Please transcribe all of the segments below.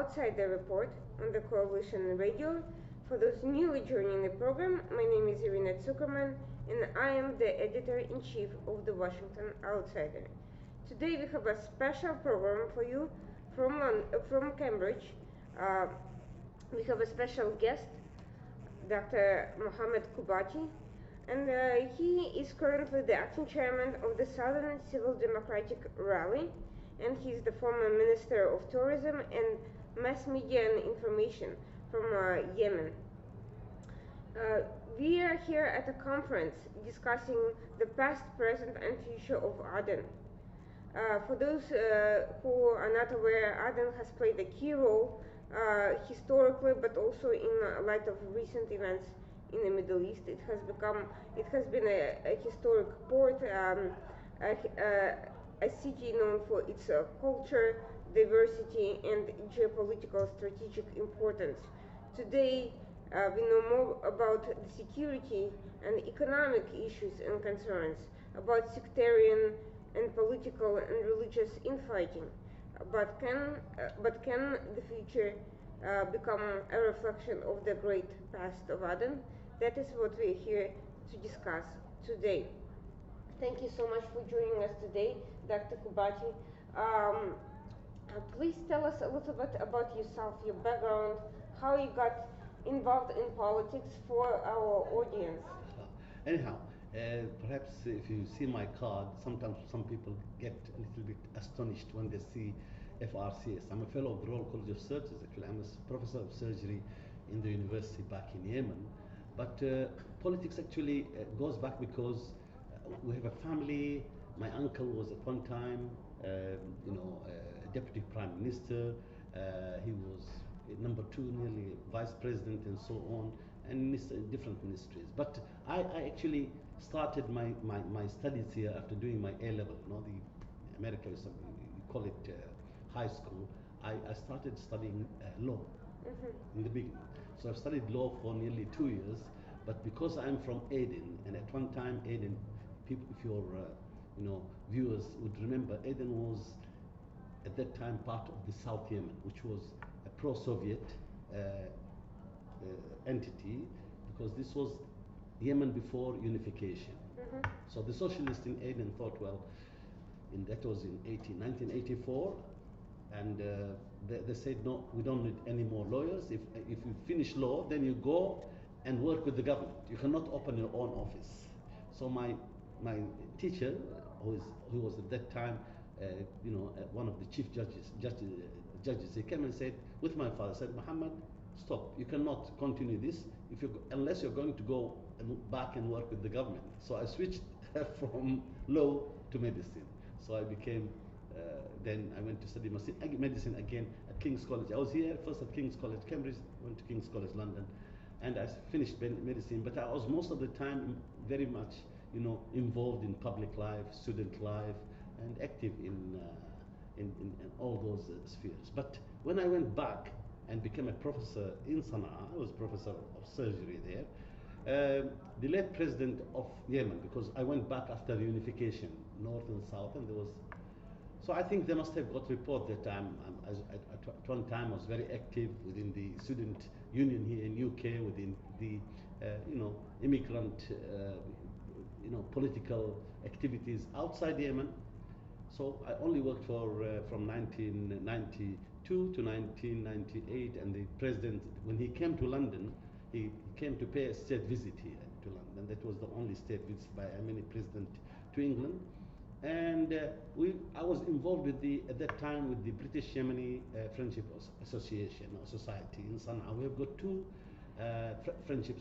Outsider Report on the Coalition Radio. For those newly joining the program, my name is Irina Zuckerman and I am the editor-in-chief of the Washington Outsider. Today we have a special program for you from Cambridge. We have a special guest, Dr. Mohamed Qubaty, and he is currently the acting chairman of the Southern Civil Democratic Rally, and he is the former Minister of Tourism and Mass Media and Information from Yemen. We are here at a conference discussing the past, present, and future of Aden. For those who are not aware, Aden has played a key role historically, but also in light of recent events in the Middle East. It has been a historic port, a city known for its culture, diversity, and geopolitical strategic importance. Today, we know more about the security and economic issues and concerns, about sectarian and political and religious infighting. But can the future become a reflection of the great past of Aden? That is what we're here to discuss today. Thank you so much for joining us today, Dr. Qubaty. Please tell us a little bit about yourself, your background, how you got involved in politics for our audience. Anyhow, perhaps if you see my card, sometimes some people get a little bit astonished when they see FRCS. I'm a fellow of the Royal College of Surgeons, actually. I'm a professor of surgery in the university back in Yemen. But politics actually goes back because we have a family. My uncle was at one time, deputy prime minister. He was number 2, nearly vice president, and so on, and different ministries. But I actually started my studies here after doing my A level. The America is something you call it high school. I started studying law in the beginning. So I've studied law for nearly 2 years. But because I'm from Aden, and at one time Aden, people, if your viewers would remember, Aden was at that time part of the South Yemen, which was a pro-Soviet entity, because this was Yemen before unification. So the socialists in Aden thought, well, that was in 1984, and they said, no, we don't need any more lawyers. If you finish law, then you go and work with the government. You cannot open your own office. So my teacher, who was at that time, one of the chief judges, he came and said, with my father, said, Mohammed, stop. You cannot continue this unless you're going to go back and work with the government. So I switched from law to medicine. So I became, then I went to study medicine again at King's College. I was here first at King's College, Cambridge, went to King's College, London, and I finished medicine. But I was most of the time very much, involved in public life, student life, and active in all those spheres. But when I went back and became a professor in Sana'a, I was professor of surgery there. The late president of Yemen, because I went back after unification, north and south, and there was. So I think they must have got report that at one time I was very active within the student union here in UK, within the immigrant political activities outside Yemen. So I only worked for from 1992 to 1998, and the president, when he came to London, he came to pay a state visit here to London. That was the only state visit by any president to England. And I was involved at that time with the British Yemeni Friendship Association or Society in Sana'a. We have got 2 friendship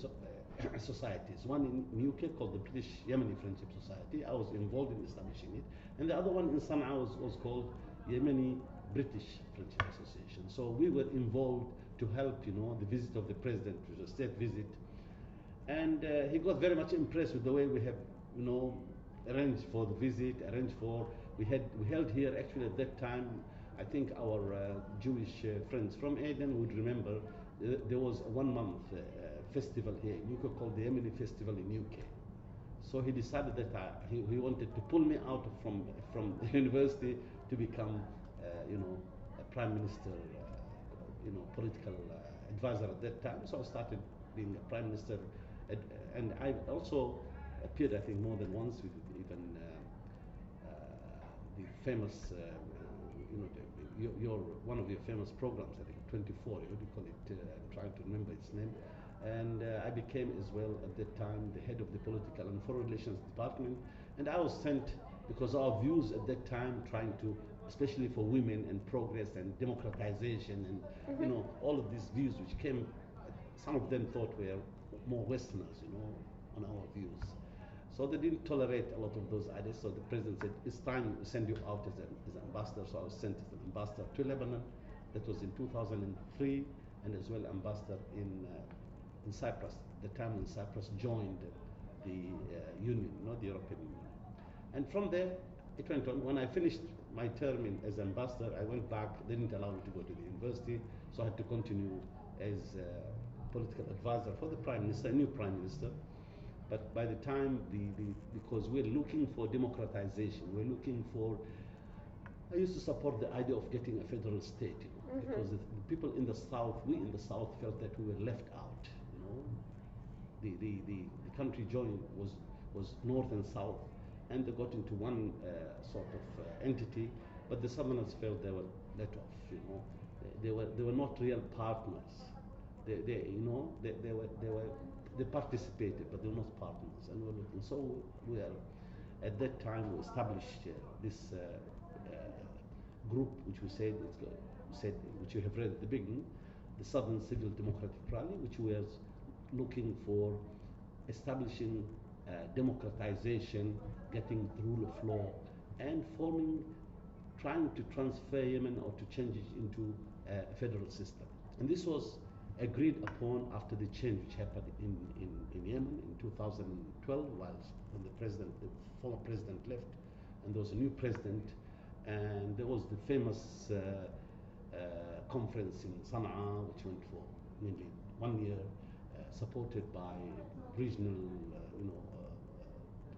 societies. One in UK called the British Yemeni Friendship Society. I was involved in establishing it. And the other one in Sana'a was called Yemeni British Friendship Association. So we were involved to help, the visit of the president, which was a state visit. And he got very much impressed with the way we have, arranged for the visit, we held here actually at that time, I think our Jewish friends from Aden would remember, there was a 1-month festival here in UK called the Yemeni Festival in UK. So he decided that he wanted to pull me out from the university to become, a prime minister political advisor at that time. So I started being a prime minister, and I also appeared, I think, more than once with even the famous, your one of your famous programs, I think 24. What do you call it? I'm trying to remember its name. And I became as well at that time the head of the political and foreign relations department. And I was sent because our views at that time, trying to, especially for women and progress and democratization and all of these views which came, some of them thought were more Westerners, on our views. So they didn't tolerate a lot of those ideas. So the president said, it's time to send you out as an ambassador. So I was sent as an ambassador to Lebanon. That was in 2003, and as well ambassador in Cyprus. The time when Cyprus joined the Union, the European Union. And from there, it went on. When I finished my term as ambassador, I went back. They didn't allow me to go to the university, so I had to continue as political advisor for the prime minister, a new prime minister. But by the time, because we're looking for democratization, we're looking for, I used to support the idea of getting a federal state, because the people in the South, we in the South felt that we were left out, The country joined was North and South, and they got into one sort of entity, but the Southerners felt they were let off, They were not real partners. They participated, but they were not partners, and we're looking. So at that time we established this group, which we said which you have read at the beginning, the Southern Civil Democratic Rally, which was looking for establishing democratization, getting the rule of law, and trying to transfer Yemen or to change it into a federal system. And this was agreed upon after the change which happened in Yemen in 2012, when the former president left, and there was a new president, and there was the famous conference in Sana'a, which went for nearly 1 year, supported by regional,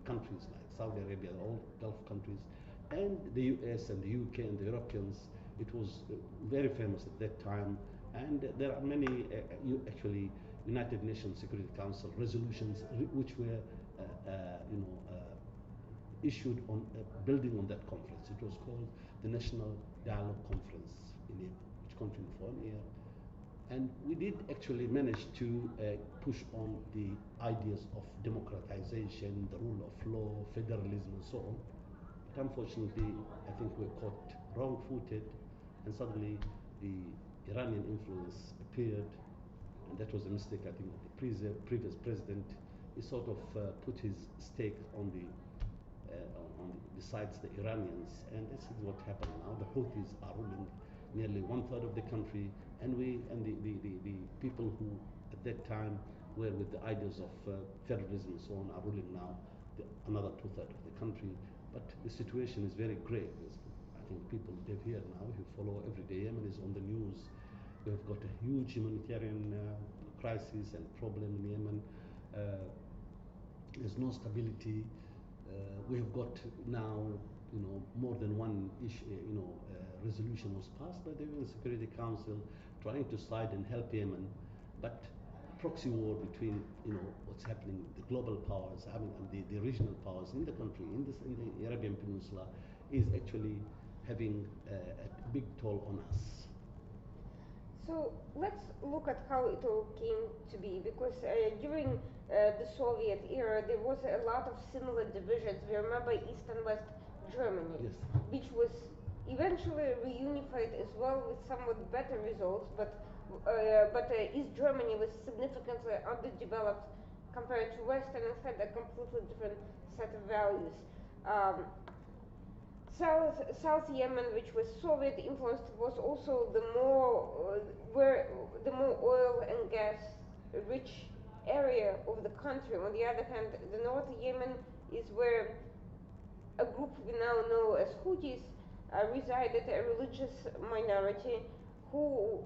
countries like Saudi Arabia, all Gulf countries, and the US and the UK and the Europeans. It was very famous at that time, and there are many, actually, United Nations Security Council resolutions which were, issued on building on that conference. It was called the National Dialogue Conference in Yemen, which continued for 1 year. And we did actually manage to push on the ideas of democratization, the rule of law, federalism, and so on. But unfortunately, I think we're caught wrong-footed, and suddenly the Iranian influence appeared, and that was a mistake, I think, of the previous president. He sort of put his stake besides the Iranians, and this is what happened now. The Houthis are ruling nearly 1/3 of the country, and the people who at that time were with the ideas of federalism and so on are ruling now another 2/3 of the country. But the situation is very grave. I think people live here now who follow every day. Yemen is on the news. We have got a huge humanitarian crisis and problem in Yemen. There's no stability. We have got now, more than one resolution was passed by the UN Security Council trying to side and help Yemen, but proxy war between, what's happening, the global powers, and the regional powers in the country, in the Arabian Peninsula, is actually having a big toll on us. So let's look at how it all came to be, because during the Soviet era there was a lot of similar divisions. We remember East and West Germany, yes, which was eventually reunified as well with somewhat better results, but East Germany was significantly underdeveloped compared to West, and it had a completely different set of values. South Yemen, which was Soviet influenced, was also where the more oil and gas rich area of the country. On the other hand, the North Yemen is where a group we now know as Houthis resided, a religious minority who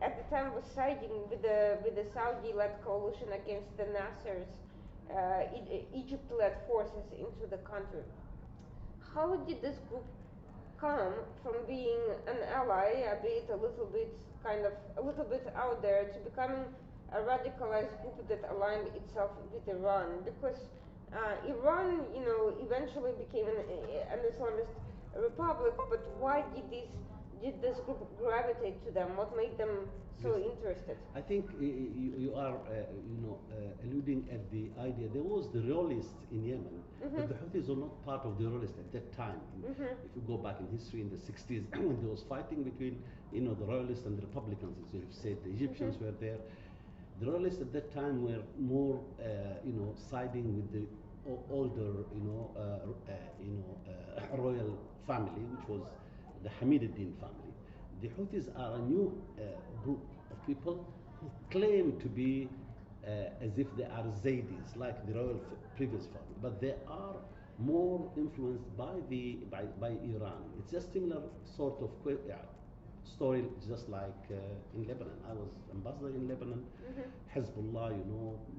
at the time was siding with the Saudi-led coalition against the Nasser's Egypt-led forces into the country. How did this group come from being an ally, albeit a little bit a little bit out there, to becoming a radicalized group that aligned itself with Iran. Because Iran, eventually became an Islamist republic. But why did this group gravitate to them? What made them so Yes. interested? I think you are, alluding at the idea. There was the royalists in Yemen, but the Houthis were not part of the royalists at that time. If you go back in history in the 60s, when there was fighting between, the royalists and the republicans, as you have said, the Egyptians were there. The royalists at that time were more, siding with the older, royal family, which was the Hamiduddin family. The Houthis are a new group of people who claim to be as if they are Zaydis, like the royal previous family, but they are more influenced by Iran. It's just similar sort of story, just like in Lebanon. I was ambassador in Lebanon. Hezbollah,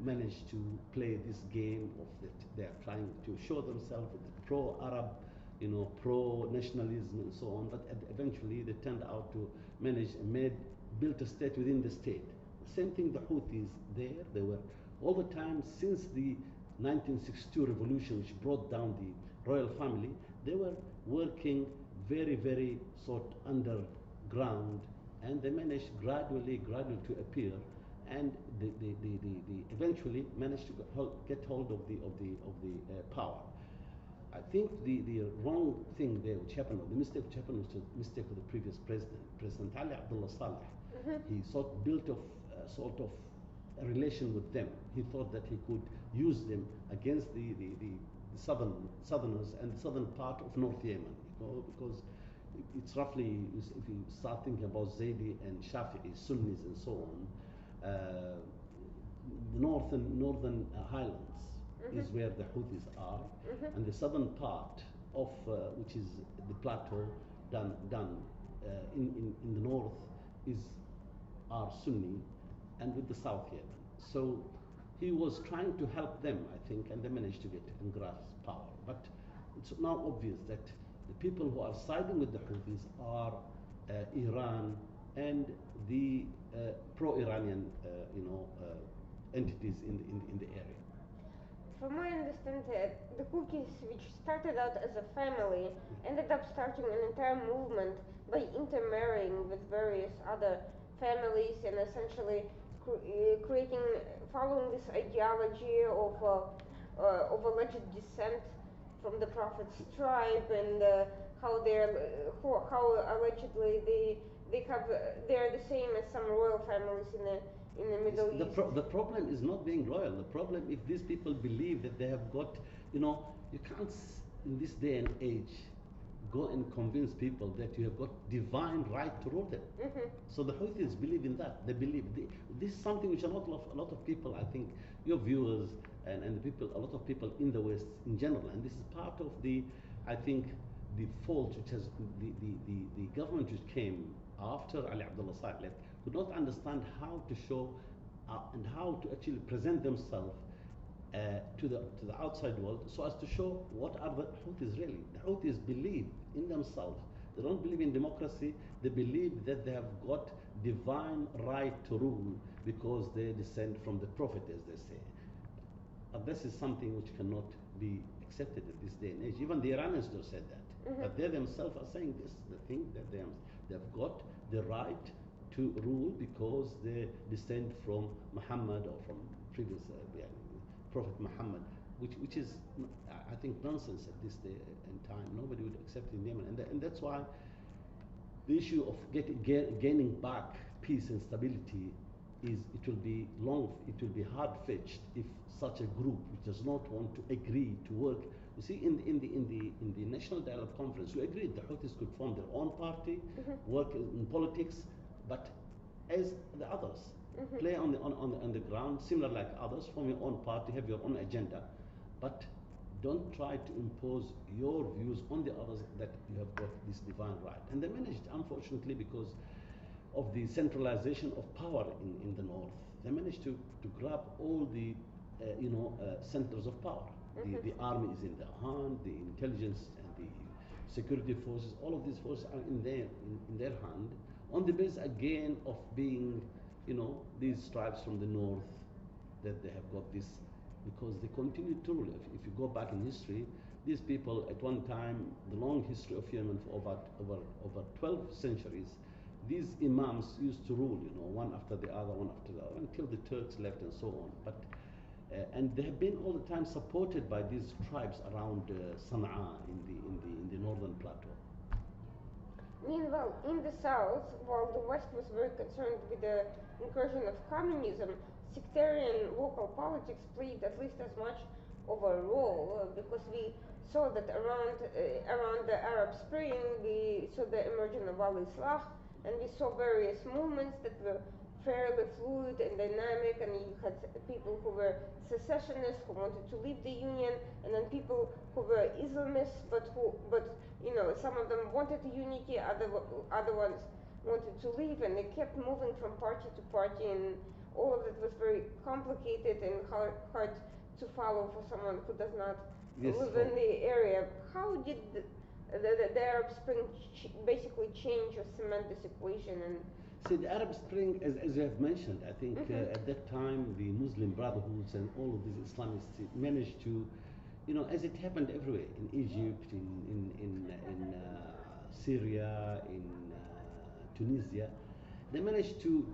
managed to play this game of that they are trying to show themselves pro-Arab, pro-nationalism and so on. But eventually, they turned out to manage and built a state within the state. The same thing, the Houthis there. They were all the time since the 1962 revolution, which brought down the royal family. They were working very, very sort underground, and they managed gradually to appear, and they eventually managed to get hold of the power. I think the wrong thing there which happened, or the mistake which happened, was the mistake of the previous president, President Ali Abdullah Saleh. He built sort of a relation with them. He thought that he could use them against the southerners and the southern part of North Yemen, because it's roughly, if you start thinking about Zaydi and Shafi'i, Sunnis and so on, the northern highlands is where the Houthis are, and the southern part of which is the plateau done in the north are Sunni, and with the South Yemen. So he was trying to help them, I think, and they managed to get and grasp power. But it's now obvious that the people who are siding with the Houthis are Iran and the pro-Iranian, entities in the area. From what I understand, the Houthis, which started out as a family, ended up starting an entire movement by intermarrying with various other families and essentially following this ideology of alleged descent from the Prophet's tribe, and how allegedly they're the same as some royal families in the Middle East. The problem is not being royal. The problem, if these people believe that they have got, you can't, in this day and age, go and convince people that you have got divine right to rule them. So the Houthis believe in that. They believe this is something which a lot of people, I think, your viewers and a lot of people in the West in general, and this is part of I think, the fault which has the government which came after Ali Abdullah Saleh could not understand how to show and how to actually present themselves to the outside world, so as to show what are the Houthis really. The Houthis believe in themselves. They don't believe in democracy. They believe that they have got divine right to rule because they descend from the Prophet, as they say. But this is something which cannot be accepted at this day and age. Even the Iranians don't say that. But they themselves are saying this. They think that they've got the right to rule because they descend from Muhammad, or from previous Prophet Muhammad, which is, I think, nonsense at this day and time. Nobody would accept it in Yemen, and that's why the issue of gaining back peace and stability it will be hard-fetched if such a group which does not want to agree to work. You see, in the National Dialogue Conference, we agreed the Houthis could form their own party, work in politics, but as the others, play on the ground, similar like others, form your own party, have your own agenda, but don't try to impose your views on the others that you have got this divine right. And they managed, unfortunately, because of the centralization of power in the north. They managed to grab all the centers of power. The army is in their hand, the intelligence and the security forces, all of these forces are in their hand, on the basis again of being, these tribes from the north, that they have got this, because they continue to rule. If you go back in history, these people at one time, the long history of Yemen for over 12 centuries, these imams used to rule, one after the other, until the Turks left and so on. But and they have been all the time supported by these tribes around Sana'a in the northern plateau. Meanwhile, in the south, while the West was very concerned with the incursion of communism, sectarian local politics played at least as much of a role, because we saw that around the Arab Spring, we saw the emergence of al-Islah, and we saw various movements that were fairly fluid and dynamic, and you had people who were secessionists who wanted to leave the union, and then people who were Islamists, but some of them wanted unity, other ones wanted to leave, and they kept moving from party to party, and all of it was very complicated and hard to follow for someone who does not live in the area. How did the Arab Spring basically change or cement this equation? And see, the Arab Spring, as you have mentioned, I think at that time the Muslim Brotherhoods and all of these Islamists managed to, as it happened everywhere, in Egypt, in Syria, in Tunisia, they managed to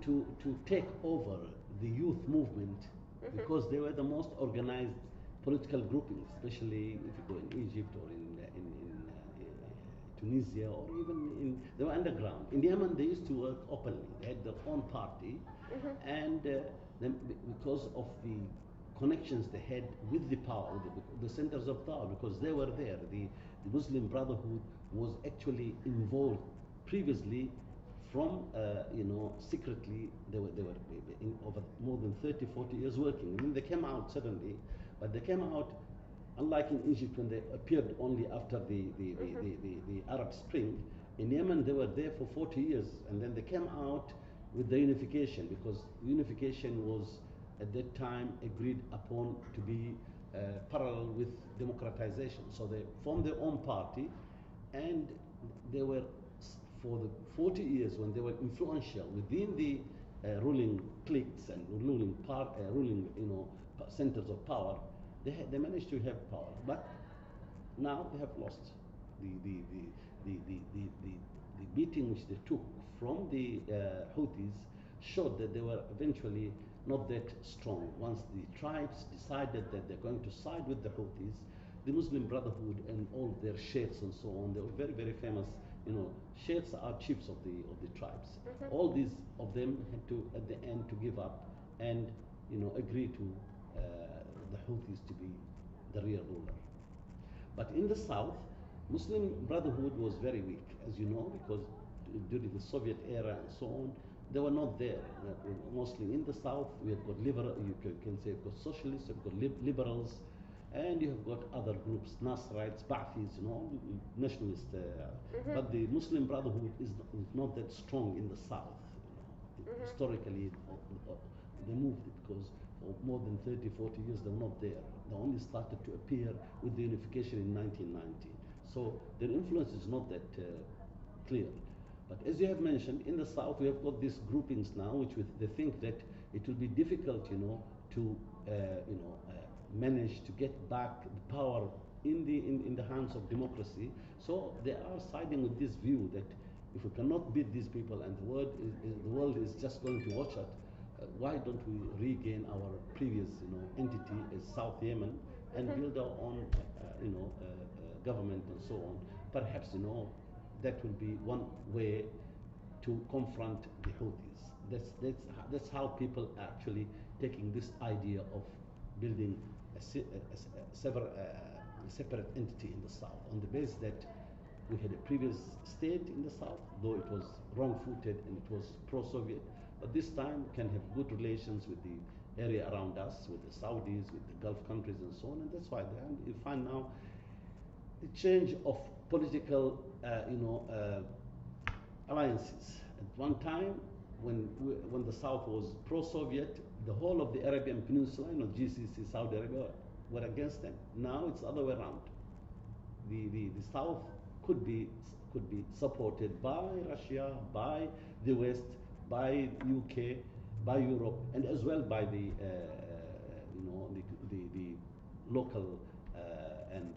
take over the youth movement because they were the most organized political groupings, especially if you go in Egypt or in Tunisia, or even they were underground. In Yemen, they used to work openly. They had their own party, and then because of the connections they had with the power, the centers of power, because they were there. The Muslim Brotherhood was actually involved previously from, secretly, they were in over more than 30, 40 years working. I mean, they came out suddenly, but they came out, unlike in Egypt when they appeared only after the Arab Spring. In Yemen, they were there for 40 years, and then they came out with the unification, because unification was at that time agreed upon to be parallel with democratization. So they formed their own party, and they were, for the 40 years when they were influential within the ruling cliques and ruling centers of power, they managed to have power. But now they have lost. The beating which they took from the Houthis showed that they were eventually not that strong. Once the tribes decided that they're going to side with the Houthis, the Muslim Brotherhood and all their sheikhs and so on, they were very, very famous. Sheikhs are chiefs of the tribes. All these of them had to, at the end, to give up and agree to the Houthis to be the real ruler. But in the south, Muslim Brotherhood was very weak, as you know, because during the Soviet era and so on, they were not there. Mostly in the south, we have got liberal, you can say you've got socialists, you've got liberals, and you have got other groups, Nasrites, Ba'athis, nationalist. But the Muslim Brotherhood is not that strong in the south. Historically, they moved it because for more than 30, 40 years they were not there. They only started to appear with the unification in 1990. So their influence is not that clear. But as you have mentioned, in the south we have got these groupings now, which they think that it will be difficult, to manage to get back the power in the hands of democracy. So they are siding with this view that if we cannot beat these people and the world is just going to watch it, why don't we regain our previous entity as South Yemen and build our own government and so on. Perhaps that will be one way to confront the Houthis. That's how people are actually taking this idea of building a separate entity in the south, on the basis that we had a previous state in the south, though it was wrong-footed and it was pro-Soviet, but this time can have good relations with the area around us, with the Saudis, with the Gulf countries and so on, and that's why you find now a change of political alliances. At one time, when the South was pro-Soviet, the whole of the Arabian Peninsula, GCC, Saudi Arabia, were against them. Now it's the other way around. The South could be could be supported by Russia, by the West, by UK, by Europe, and as well by the the local and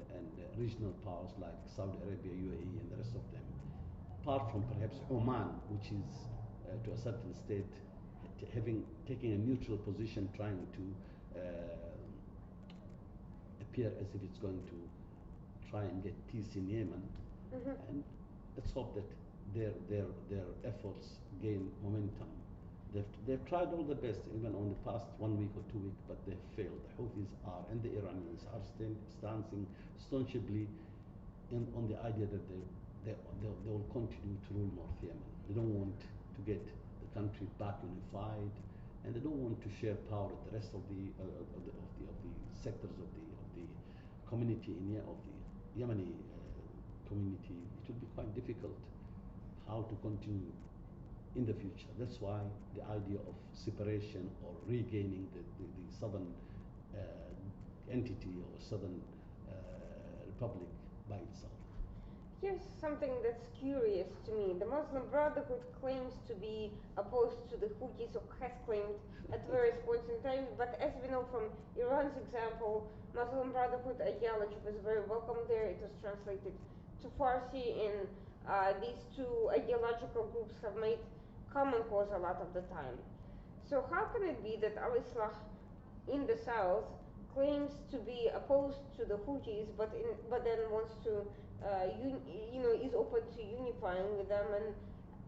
regional powers like Saudi Arabia, UAE, and the rest of them. Apart from perhaps Oman, which is to a certain state having taking a neutral position, trying to appear as if it's going to try and get peace in Yemen, and let's hope that their efforts gain momentum. They've tried all the best, even on the past 1 week or 2 weeks, but they've failed. The Houthis are, and the Iranians are stancing staunchly on the idea that they will continue to rule North Yemen. They don't want to get the country back unified, and they don't want to share power with the rest of the sectors of the community of the Yemeni community. It will be quite difficult how to continue in the future. That's why the idea of separation or regaining the southern entity or southern republic by itself. Here's something that's curious to me. The Muslim Brotherhood claims to be opposed to the Houthis, or has claimed at various points in time, but as we know from Iran's example, Muslim Brotherhood ideology was very welcome there. It was translated to Farsi, and these two ideological groups have made common cause a lot of the time. So how can it be that al-Islah in the south claims to be opposed to the Houthis, but then wants to, is open to unifying with them, and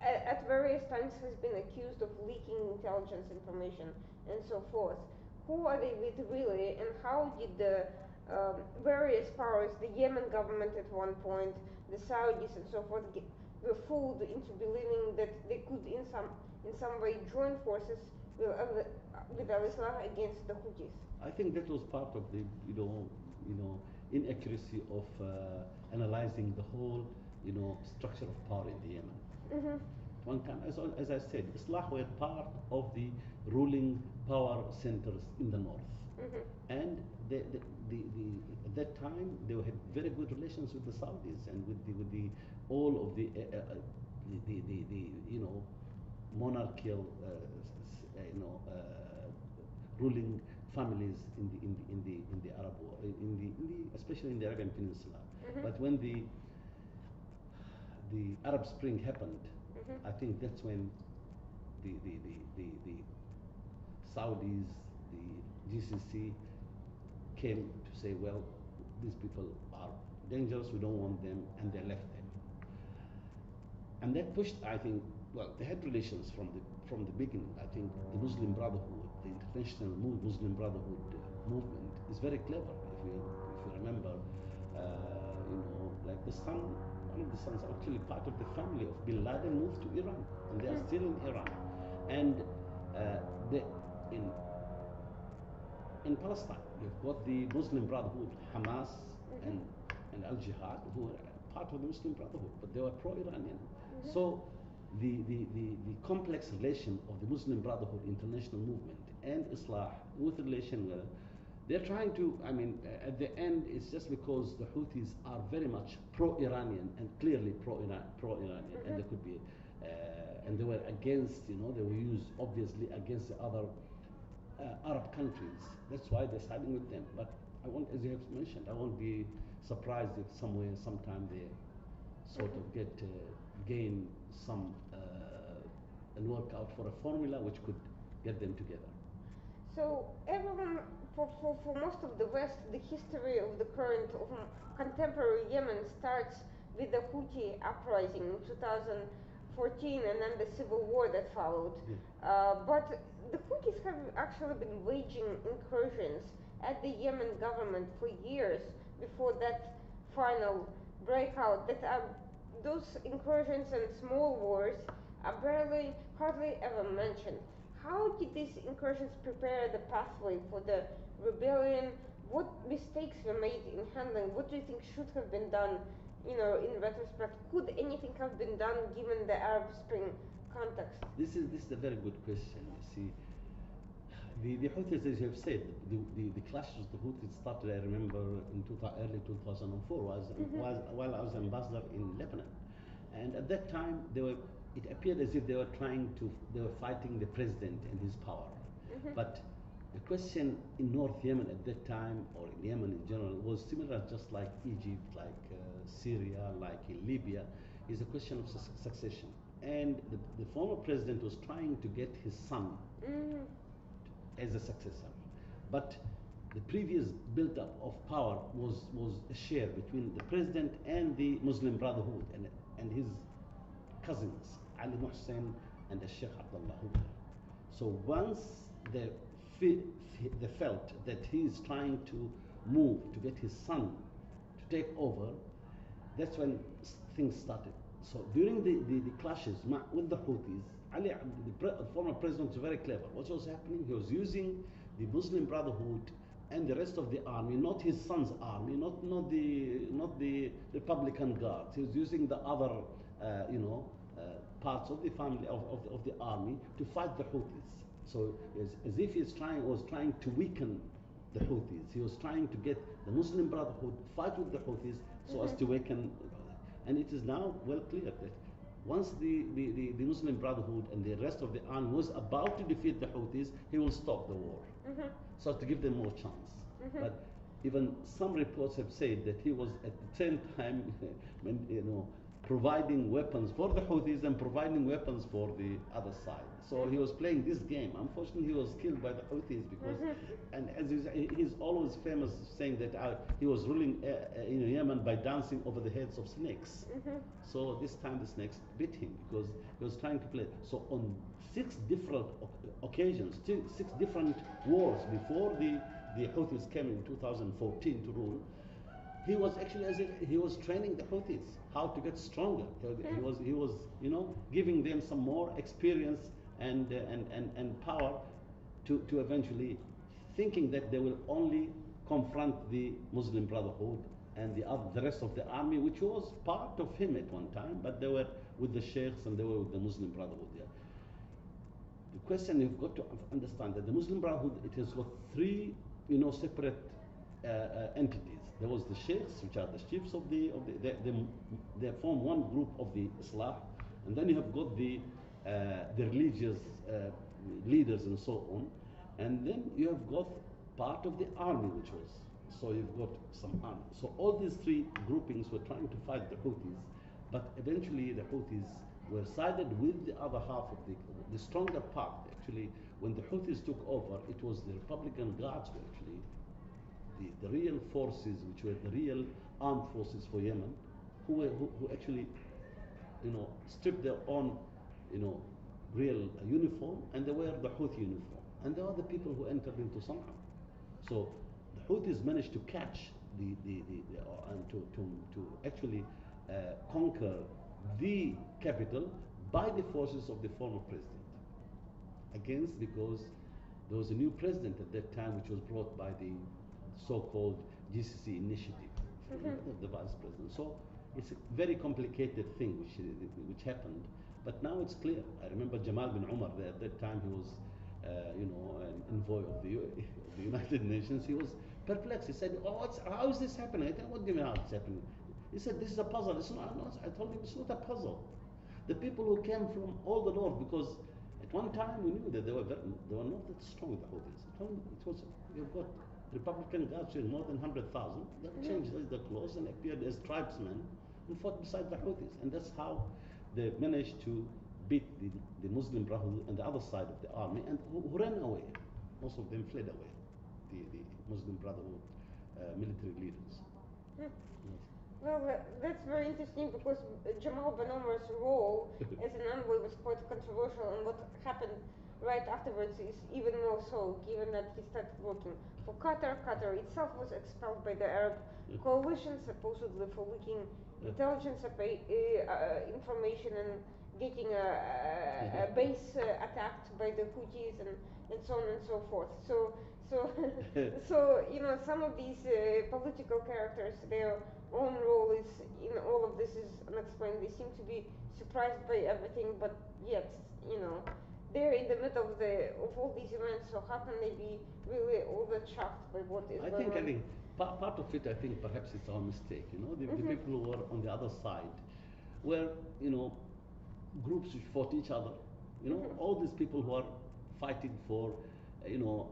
at various times has been accused of leaking intelligence information and so forth. Who are they with really, and how did the various powers, the Yemen government at one point, the Saudis and so forth, were fooled into believing that they could in some way join forces with al-Islah against the Houthis? I think that was part of the inaccuracy of analyzing the whole structure of power in the Yemen. One time, as I said, Islah were part of the ruling power centers in the north, and at that time they had very good relations with the Saudis and with all of the monarchical ruling families in the Arab world, especially in the Arabian Peninsula. But when the Arab Spring happened, I think that's when the Saudis, the GCC came to say, well, these people are dangerous, we don't want them, and they left them. And that pushed, I think, well, they had relations from the beginning. I think the Muslim Brotherhood, the international Muslim Brotherhood movement is very clever. If you remember, like one of the sons, actually part of the family of Bin Laden, moved to Iran, and they are still in Iran. And in Palestine, you've got the Muslim Brotherhood, Hamas, and Al Jihad, who were part of the Muslim Brotherhood, but they were pro-Iranian. So the complex relation of the Muslim Brotherhood international movement and Islah with relation, they're trying to, at the end, it's just because the Houthis are very much pro-Iranian and clearly pro-Iranian, and they could be, and they were against, they were used obviously against the other Arab countries. That's why they're siding with them. But as you have mentioned, I won't be surprised if somewhere, sometime they sort of gain some and work out for a formula which could get them together. So everyone, for most of the West, the history of the current of contemporary Yemen starts with the Houthi uprising in 2014 and then the civil war that followed. But the Houthis have actually been waging incursions at the Yemen government for years before that final breakout. Those incursions and small wars are hardly ever mentioned. How did these incursions prepare the pathway for the rebellion? What mistakes were made in handling? What do you think should have been done, in retrospect? Could anything have been done given the Arab Spring context? This is a very good question. You see, The Houthis, as you have said, the clashes with the Houthis started, I remember, in early 2004, while I was ambassador in Lebanon. And at that time, it appeared as if they were fighting the president and his power. But the question in North Yemen at that time, or in Yemen in general, was similar just like Egypt, like Syria, like in Libya, is a question of succession. And the former president was trying to get his son as a successor. But the previous build-up of power was a share between the president and the Muslim Brotherhood and his cousins, Ali Muhsin and the Sheikh Abdullah Hoover. So once they felt that he is trying to move to get his son to take over, that's when things started. So during the clashes with the Houthis, Ali, the former president, was very clever. What was happening? He was using the Muslim Brotherhood and the rest of the army, not his son's army, not the Republican Guards. He was using the other, parts of the family of the army to fight the Houthis. So as if he was trying to weaken the Houthis. He was trying to get the Muslim Brotherhood fight with the Houthis so as to weaken. And it is now well clear that once the Muslim Brotherhood and the rest of the army was about to defeat the Houthis, he will stop the war. So as to give them more chance. But even some reports have said that he was at the same time, providing weapons for the Houthis and providing weapons for the other side. So he was playing this game. Unfortunately, he was killed by the Houthis because, and as he's always famous saying that he was ruling Yemen by dancing over the heads of snakes. So this time the snakes bit him because he was trying to play. So on 6 different occasions, 6 different wars before the Houthis came in 2014 to rule, he was actually as if he was training the Houthis how to get stronger. He was giving them some more experience and power to eventually thinking that they will only confront the Muslim Brotherhood and the rest of the army, which was part of him at one time, but they were with the sheikhs and they were with the Muslim Brotherhood. Yeah. The question you've got to understand that the Muslim Brotherhood, it has got 3 separate entities. There was the sheikhs, which are the chiefs of they form one group of the Islam, and then you have got the religious leaders and so on, and then you have got part of the army, so you've got some army. So all these 3 groupings were trying to fight the Houthis, but eventually the Houthis were sided with the other half of the stronger part. Actually, when the Houthis took over, it was the Republican Guards who actually the real forces, which were the real armed forces for Yemen, who actually, stripped their own, real uniform, and they wear the Houthi uniform, and they are the people who entered into Sana'a. So the Houthis managed to catch and to actually conquer the capital by the forces of the former president. Because there was a new president at that time, which was brought by the so-called GCC initiative, the vice president. So it's a very complicated thing which happened, but now it's clear. I remember Jamal bin Umar at that time. He was, an envoy of the United Nations. He was perplexed. He said, how is this happening? I said, what do you mean how it's happening? He said, this is a puzzle. It's not. I told him, it's not a puzzle. The people who came from all the north, because at one time we knew that they were not that strong, the Houthis. You've got Republican Guards with more than 100,000. They changed their clothes and appeared as tribesmen and fought beside the Houthis. And that's how they managed to beat the Muslim Brotherhood on the other side of the army, and who ran away. Most of them fled away, the Muslim Brotherhood military leaders. Yes. Well, that's very interesting because Jamal Ben Omar's role as an envoy was quite controversial, and what happened right afterwards is even more so, given that he started working for Qatar. Qatar itself was expelled by the Arab coalition, supposedly for leaking intelligence information and getting a base attacked by the Houthis and so on and so forth. So some of these political characters, their own role is in all of this is unexplained. They seem to be surprised by everything, but yet, they're in the middle of all these events, so how can they be really all that shocked by what is going on? I think part of it, I think perhaps it's our mistake. You know, the people who were on the other side were, you know, groups which fought each other. You know, all these people who are fighting for, you know,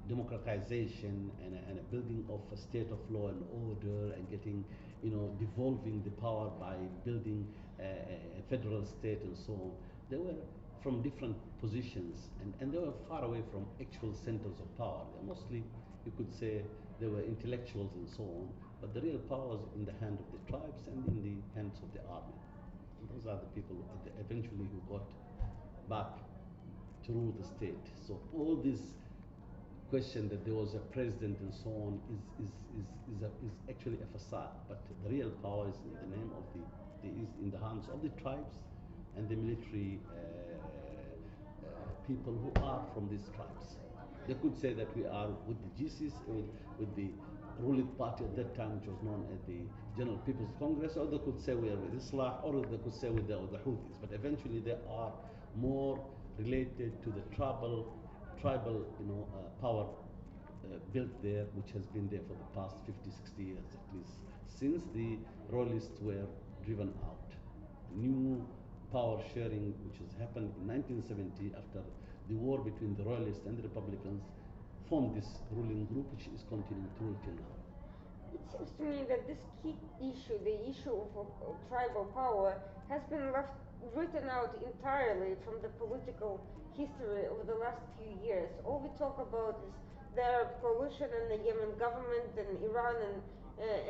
democratization and a building of a state of law and order and getting, you know, devolving the power by building a federal state and so on. They were from different positions and they were far away from actual centers of power. They're mostly, you could say, they were intellectuals and so on, but the real power was in the hand of the tribes and in the hands of the army. And those are the people eventually who got back to rule the state. So all this question that there was a president and so on is actually a facade, but the real power is in the name of is in the hands of the tribes and the military people who are from these tribes. They could say that we are with the GCs, with the ruling party at that time, which was known as the General People's Congress, or they could say we are with Islah, or they could say with the Houthis. But eventually they are more related to the tribal you know, power built there, which has been there for the past 50, 60 years at least, since the royalists were driven out. New power sharing, which has happened in 1970 after the war between the royalists and the republicans, formed this ruling group, which is continuing to rule till now. It seems to me that this key issue, the issue of tribal power, has been written out entirely from the political history over the last few years. All we talk about is the Arab coalition and the Yemen government and Iran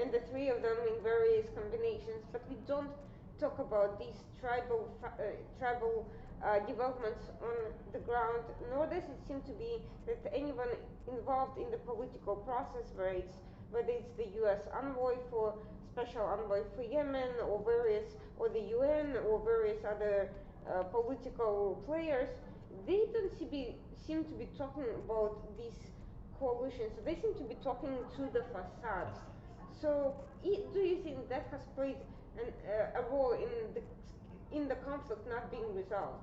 and the three of them in various combinations, but we don't talk about these tribal developments on the ground, nor does it seem to be that anyone involved in the political process, whether it's the U.S. envoy for special envoy for Yemen or the UN or various other political players, they don't seem to be talking about these coalitions. They seem to be talking to the facades. So, do you think that has played a role in the conflict not being resolved?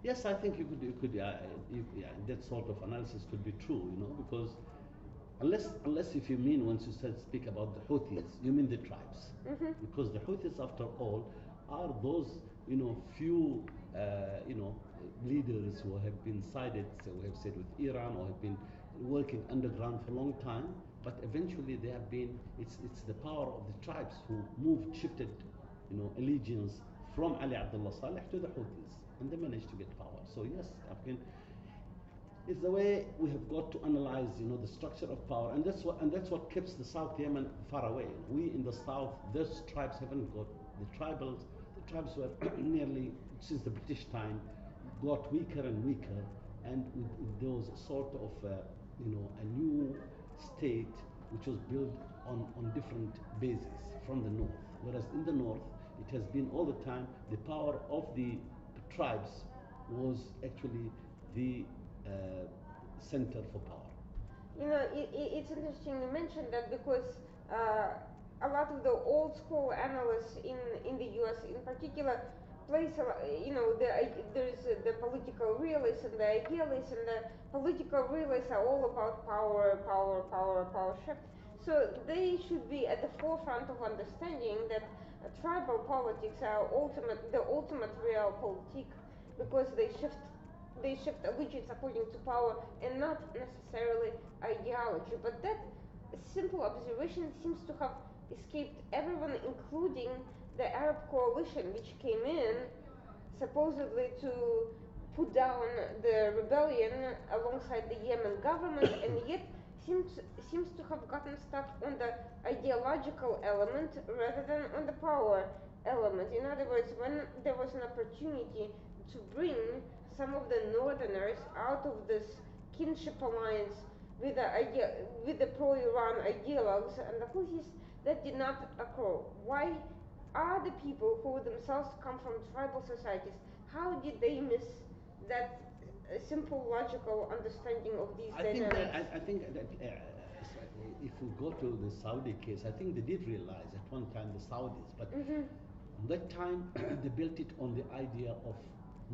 Yes, I think that sort of analysis could be true, you know, because unless if you mean, once you said speak about the Houthis, you mean the tribes, because the Houthis, after all, are those, you know, few, you know, leaders who have been sided, so we have said, with Iran, or have been working underground for a long time, but eventually they have been, it's the power of the tribes who shifted, you know, allegiance from Ali Abdullah Saleh to the Houthis, and they managed to get power. So yes, I mean, it's the way we have got to analyze, you know, the structure of power, and that's what keeps the South Yemen far away. We in the South, those tribes haven't got the tribals. The tribes were nearly, since the British time, got weaker and weaker, and there was a sort of, you know, a new state which was built on different bases from the north. Whereas in the north, it has been all the time the power of the tribes was actually the center for power. You know, it's interesting you mentioned that because a lot of the old school analysts in the U.S. in particular place, you know, there's the political realists and the idealists, and the political realists are all about power shift. So they should be at the forefront of understanding that tribal politics are the ultimate realpolitik, because they shift allegiance according to power and not necessarily ideology. But that simple observation seems to have escaped everyone, including the Arab coalition, which came in supposedly to put down the rebellion alongside the Yemen government, and yet seems to have gotten stuck on the ideological element rather than on the power element. In other words, when there was an opportunity to bring some of the northerners out of this kinship alliance with the pro-Iran ideologues and the Houthis, that did not occur. Why are the people who themselves come from tribal societies, how did they miss that simple logical understanding of these dynamics? I think that if we go to the Saudi case, I think they did realize at one time, the Saudis, but at that time they built it on the idea of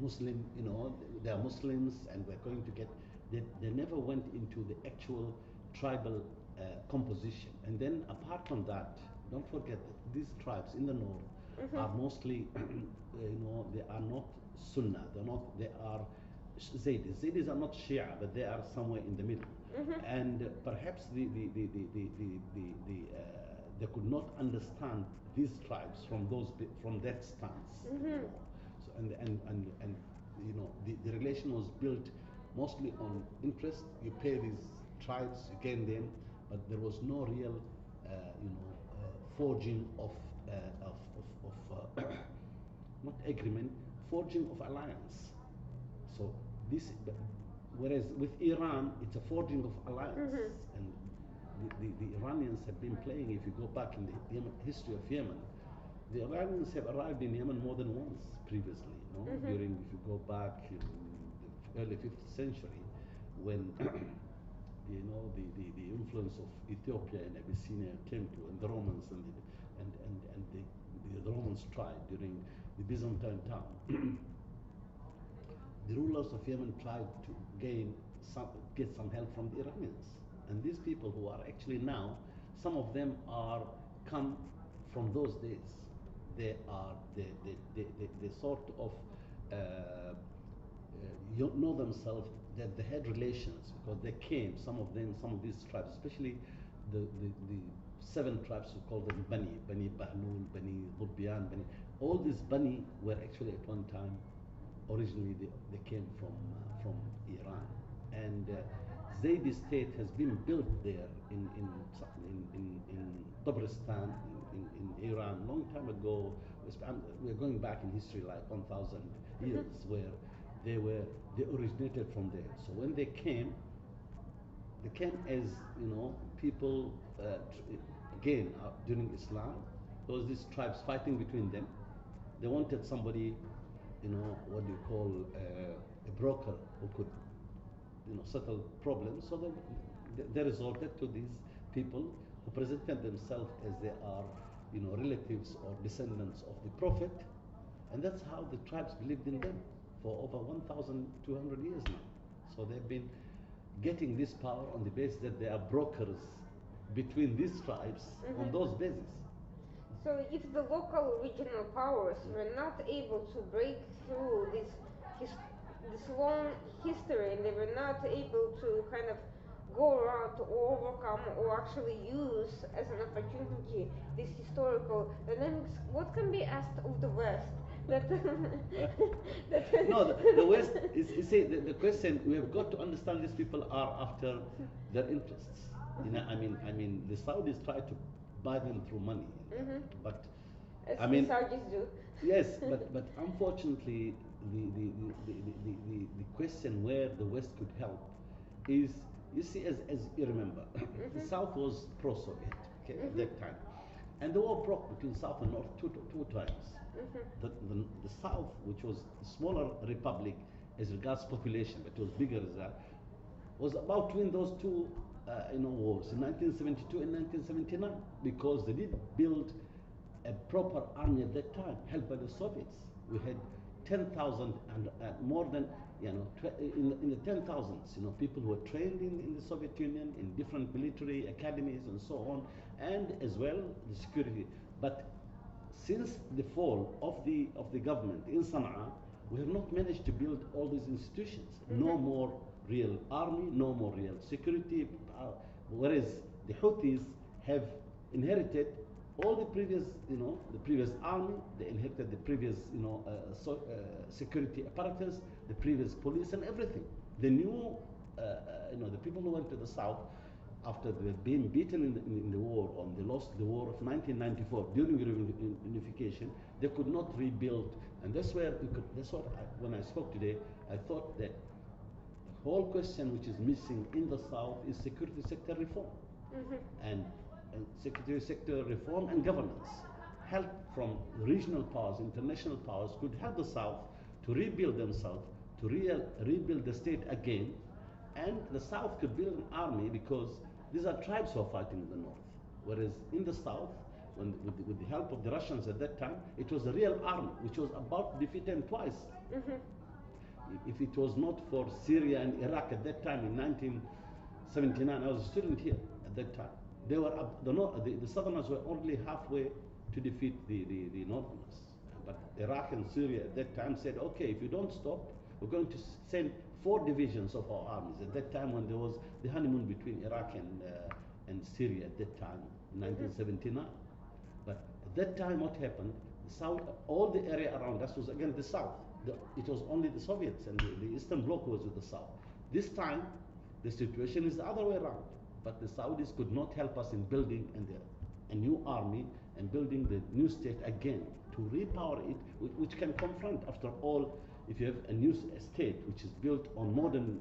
Muslim, they are Muslims and we're going to get, they never went into the actual tribal composition. And then apart from that, don't forget that these tribes in the north are mostly, they are not Sunnah, they are Zaydis. Zaydis are not Shia, but they are somewhere in the middle. And perhaps they could not understand these tribes from that stance. So the relation was built mostly on interest. You pay these tribes, you gain them, but there was no real, forging of not agreement, forging of alliance. So this, whereas with Iran, it's a forging of alliance, and the Iranians have been playing. If you go back in the history of Yemen, the Iranians have arrived in Yemen more than once previously. During, if you go back in the early 5th century, when the influence of Ethiopia and Abyssinia came to, and the Romans and the Romans tried during the Byzantine time. The rulers of Yemen tried to get some help from the Iranians. And these people who are actually now, some of them are come from those days. They are they sort of know themselves that they had relations because they came. Some of these tribes, especially the 7 tribes, we call them Bani Bahlul, Bani Dhubyan, all these Bani were actually at one time, originally they came from Iran, and Zaydi state has been built there in Dabristan in Iran long time ago. We're going back in history like 1,000 years, where they originated from there. So when they came as people again during Islam. There was these tribes fighting between them. They wanted somebody, what do you call a broker who could settle problems. So they resorted to these people who presented themselves as they are relatives or descendants of the Prophet, and that's how the tribes believed in them for over 1,200 years now. So they've been getting this power on the basis that they are brokers between these tribes on those bases. So if the local regional powers were not able to break through this long history, and they were not able to kind of go around to overcome or actually use as an opportunity this historical dynamics, what can be asked of the West? That No, the West is, you see, the question, we have got to understand these people are after their interests. I mean, the Saudis try to buy them through money, but as I mean, the Saudis do. yes, but unfortunately, the question where the West could help is, you see, as you remember, the South was pro-Soviet, okay, at that time, and the war broke between South and North two times. The South, which was a smaller republic as regards population, but it was bigger as that, was about to win those two wars in 1972 and 1979, because they did build a proper army at that time, helped by the Soviets. We had 10,000 and more than, in the 10,000s, people who were trained in the Soviet Union, in different military academies and so on, and as well the security. But since the fall of the government in Sana'a, we have not managed to build all these institutions. No more real army, no more real security, whereas the Houthis have inherited all the previous, the previous army. They inherited the previous, security apparatus, the previous police and everything. The new, the people who went to the south after they were being beaten in the war, or they lost the war of 1994 during unification, they could not rebuild, and that's where when I spoke today, I thought that the whole question which is missing in the south is security sector reform, and security sector reform and governance. Help from regional powers, international powers could help the south to rebuild themselves, to rebuild the state again, and the south could build an army, because these are tribes who are fighting in the north. Whereas in the south, with the help of the Russians at that time, it was a real army which was about to defeat them twice. if it was not for Syria and Iraq at that time in 1979, I was a student here at that time. They were the Southerners were only halfway to defeat the Northerners. But Iraq and Syria at that time said, okay, if you don't stop, we're going to send 4 divisions of our armies. At that time, when there was the honeymoon between Iraq and Syria at that time, in 1979. But at that time, what happened? The South, all the area around us was again the South. It was only the Soviets and the Eastern Bloc was with the South. This time, the situation is the other way around. But the Saudis could not help us in building a new army and building the new state again to repower it, which can confront, after all, if you have a new state which is built on modern,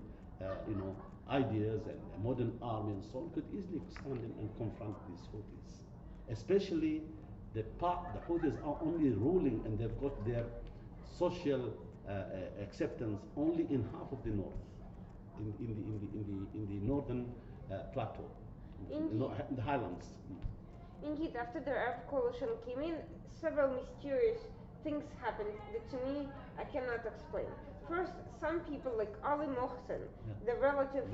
ideas and a modern army and so on, could easily stand and confront these Houthis. Especially the Houthis are only ruling and they've got their social acceptance only in half of the north, in the northern plateau, in the highlands. Indeed, after the Arab coalition came in, several mysterious things happened that to me I cannot explain. First, some people like Ali Mohsen, the relative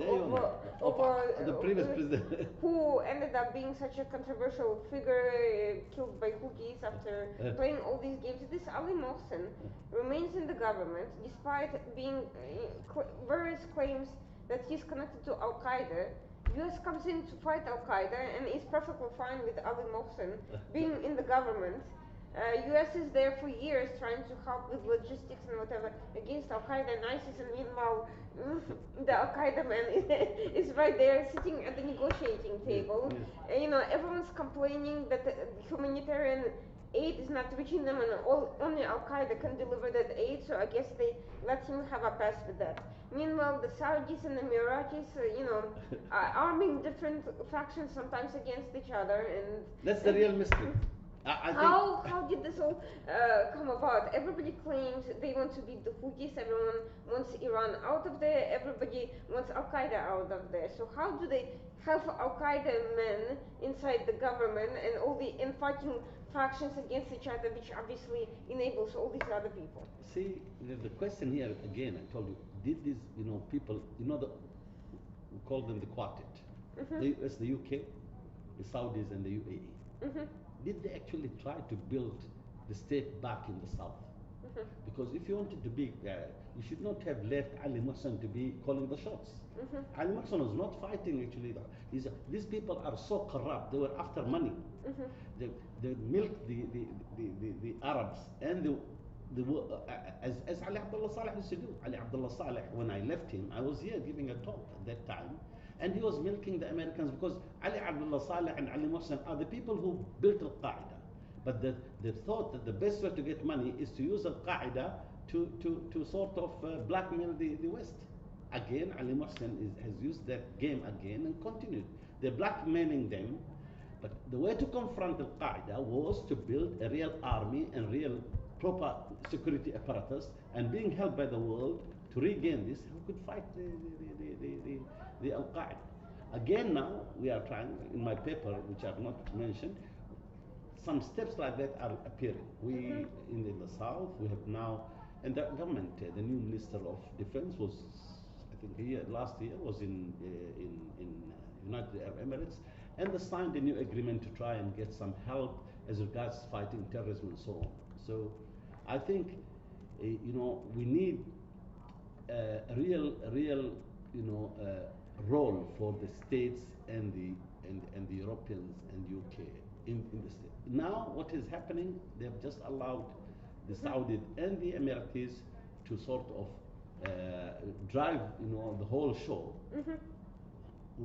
of the previous president, who ended up being such a controversial figure, killed by Houthis after playing all these games. This Ali Mohsen remains in the government despite being various claims that he's connected to Al Qaeda. US comes in to fight Al Qaeda and is perfectly fine with Ali Mohsen being in the government. US is there for years trying to help with logistics and whatever against Al Qaeda and ISIS, and meanwhile the Al Qaeda man is right there sitting at the negotiating table. Everyone's complaining that the humanitarian aid is not reaching them, and only Al Qaeda can deliver that aid. So I guess they let him have a pass with that. Meanwhile, the Saudis and the Emiratis, are arming different factions sometimes against each other, and that's the real mystery. I think how did this all come about? Everybody claims they want to beat the Houthis. Everyone wants Iran out of there. Everybody wants Al Qaeda out of there. So how do they have Al Qaeda men inside the government and all the infighting factions against each other, which obviously enables all these other people? See, the question here again, I told you, did these people, we call them the quartet, the US, the UK, the Saudis, and the UAE. Did they actually try to build the state back in the south? Because if you wanted to be, you should not have left Ali Mohsen to be calling the shots. Ali Mohsen was not fighting actually. These people are so corrupt. They were after money. They milked the Arabs and as Ali Abdullah Saleh used to do. Ali Abdullah Saleh, when I left him, I was here giving a talk at that time. And he was milking the Americans because Ali Abdullah Saleh and Ali Mohsen are the people who built Al-Qaeda. But they thought that the best way to get money is to use Al-Qaeda to sort of blackmail the West. Again, Ali Mohsen has used that game again and continued. They're blackmailing them. But the way to confront Al-Qaeda was to build a real army and real proper security apparatus, and being helped by the world to regain this, who could fight the Al-Qaeda. Again now, we are trying, in my paper, which I've not mentioned, some steps like that are appearing. We, in the South, we have now, and the government, the new Minister of Defense was, I think last year, was in United Arab Emirates, and they signed a new agreement to try and get some help as regards fighting terrorism and so on. So I think, we need a real, role for the states and the Europeans and UK in the state. Now what is happening, they've just allowed the Saudis and the Emiratis to sort of drive the whole show.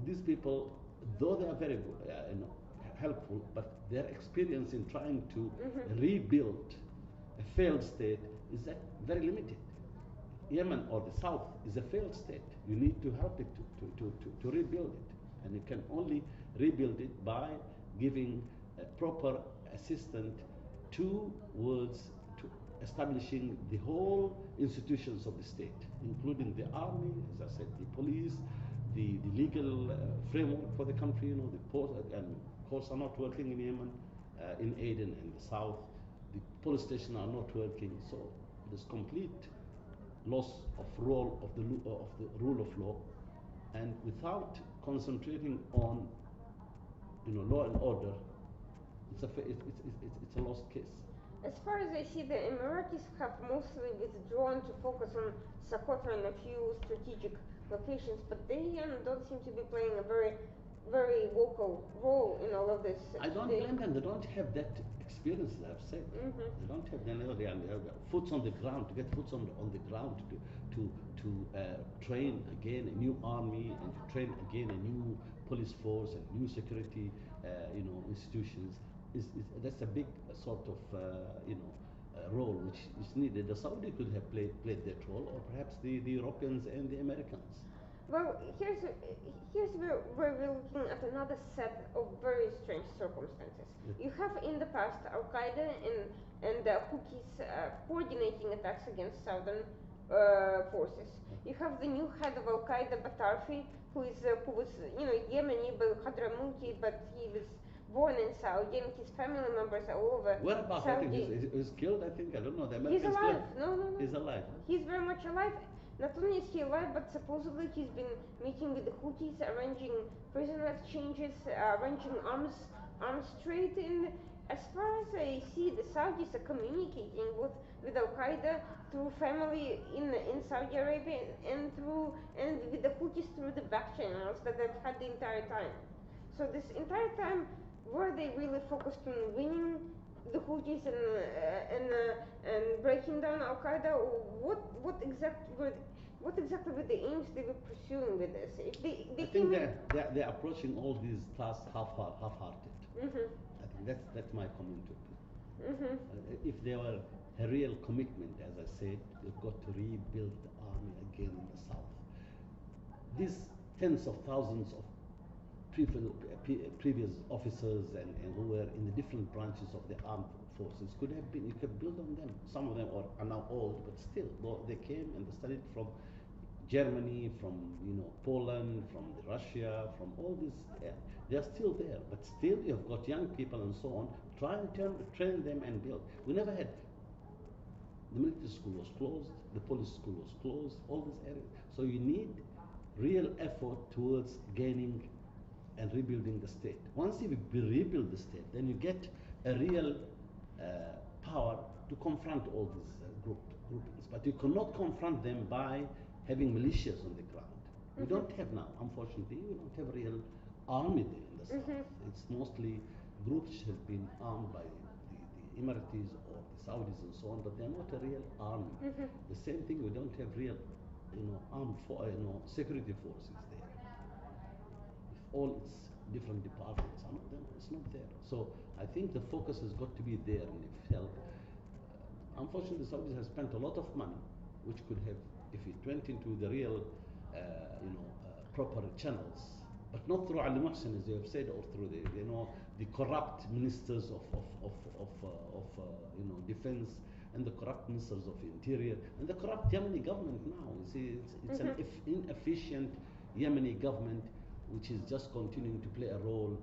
These people, though they are very good, helpful, but their experience in trying to rebuild a failed state is very limited. Yemen or the South is a failed state. You need to help it to rebuild it. And you can only rebuild it by giving a proper assistance towards establishing the whole institutions of the state, including the army, as I said, the police, the legal framework for the country, the port, and courts are not working in Yemen, in Aden and the South. The police stations are not working, so there's complete loss of of the rule of law, and without concentrating on law and order, it's a lost case. As far as I see, the Emiratis have mostly withdrawn to focus on Sokotra and a few strategic locations, but they don't seem to be playing a very vocal role in all of this. I don't blame them. They don't have that experience, as I've said. They don't have the foots on the ground, to get foots on the ground, to train again a new army, and to train again a new police force and new security institutions. That's a big sort of role which is needed. The Saudi could have played that role, or perhaps the Europeans and the Americans. Well, here's where we're looking at another set of very strange circumstances. You have in the past Al Qaeda and the Houthis coordinating attacks against southern forces. You have the new head of Al Qaeda, Batarfi, who was Yemeni by Hadramouti, but he was born in Saudi, and his family members are all over Where about Saudi. I think he's killed, I think. I don't know. The He's Americans alive. killed. No. He's alive. He's very much alive. Not only is he alive, but supposedly he's been meeting with the Houthis, arranging prisoner exchanges, arranging arms trade. And as far as I see, the Saudis are communicating with Al Qaeda through family in Saudi Arabia, and with the Houthis through the back channels that they've had the entire time. So this entire time, were they really focused on winning the Houthis and breaking down Al Qaeda? What exactly were the aims they were pursuing with this? If they I think they're approaching all these tasks half-hearted. I think that's my comment to it. If there were a real commitment, as I said, they've got to rebuild the army again in the south. These tens of thousands of previous officers and who were in the different branches of the armed forces could have been, you could build on them. Some of them are now old, but still, they came and they studied from Germany, from Poland, from Russia, from all this. They are still there, but still you've got young people and so on. Try and train them and build. We never had. The military school was closed, the police school was closed, all these areas. So you need real effort towards gaining and rebuilding the state. Once you rebuild the state, then you get a real power to confront all these groupings. But you cannot confront them by having militias on the ground. We don't have now, unfortunately, we don't have a real army there in the south. It's mostly groups have been armed by the Emiratis or the Saudis and so on, but they're not a real army. The same thing, we don't have real, armed security forces there. If all its different departments are not there, it's not there. So I think the focus has got to be there, and if held. Unfortunately, the Saudis have spent a lot of money, which could have, if it went into the real, proper channels, but not through Ali Mohsen, as you have said, or through the corrupt ministers of defense, and the corrupt ministers of interior, and the corrupt Yemeni government now. You see, it's an inefficient Yemeni government which is just continuing to play a role